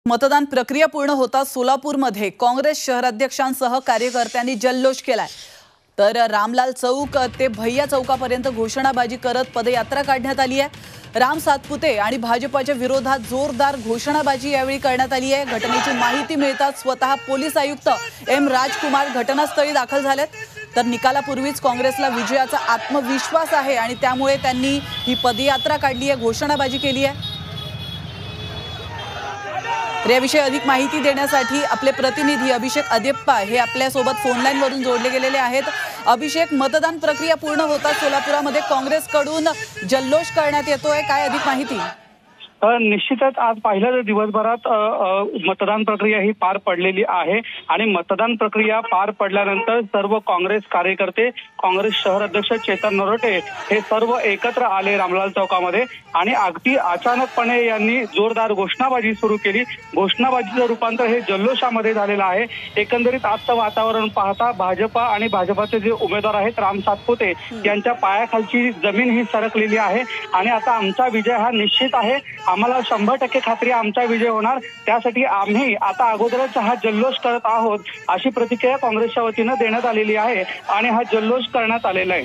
मतदान प्रक्रिया पूर्ण होताच सोलापूरमध्ये काँग्रेस शहराध्यक्षांसह कार्यकर्त्यांनी जल्लोष केलाय। तर रामलाल चौक ते भैया चौकापर्यंत घोषणाबाजी करत पदयात्रा काढण्यात आली आहे। राम सातपुते आणि भाजपच्या विरोधात जोरदार घोषणाबाजी यावेळी करण्यात आली आहे। घटनेची माहिती मिळताच स्वतः पोलीस आयुक्त एम राजकुमार घटनास्थळी दाखल झालेत। तर निकालापूर्वीच काँग्रेसला विजयाचा आत्मविश्वास आहे आणि त्यामुळे त्यांनी ही पदयात्रा काढली आहे, घोषणाबाजी केली आहे। तर याविषयी अधिक माहिती देण्यासाठी आपले प्रतिनिधी अभिषेक अदेप्पा हे आपल्या सोबत फोन लाईन वरून जोडले गेलेले आहेत। अभिषेक, मतदान प्रक्रिया पूर्ण होताच सोलापुरामध्ये काँग्रेसकडून जल्लोष करण्यात येतोय, काय अधिक माहिती? निश्चितच आज पहिल्या दिवसभरात मतदान प्रक्रिया ही पार पडलेली आहे आणि मतदान प्रक्रिया पार पडल्यानंतर सर्व काँग्रेस कार्यकर्ते, काँग्रेस शहर अध्यक्ष चेतन नरोटे हे सर्व एकत्र आले रामलाल चौकामध्ये आणि अगदी अचानकपणे यांनी जोरदार घोषणाबाजी सुरू केली। घोषणाबाजीचं रूपांतर हे जल्लोषामध्ये झालेलं आहे। एकंदरीत आजचं वातावरण पाहता भाजपा आणि भाजपाचे जे उमेदवार आहेत राम सातपुते यांच्या पायाखालची जमीन ही सरकलेली आहे आणि आता आमचा विजय हा निश्चित आहे, आम्हाला 100% खात्री आमचा विजय होणार, त्यासाठी आम्ही आता अगोदरच हा जल्लोष करत आहोत अशी प्रतिक्रिया काँग्रेसच्या वतीनं देण्यात आलेली आहे आणि हा जल्लोष करण्यात आलेला आहे।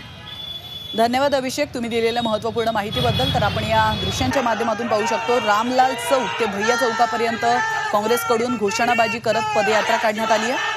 धन्यवाद अभिषेक, तुम्ही दिलेल्या महत्त्वपूर्ण माहितीबद्दल। तर आपण या दृश्यांच्या माध्यमातून पाहू शकतो रामलाल चौक ते भैया चौकापर्यंत काँग्रेसकडून घोषणाबाजी करत पदयात्रा काढण्यात आली आहे।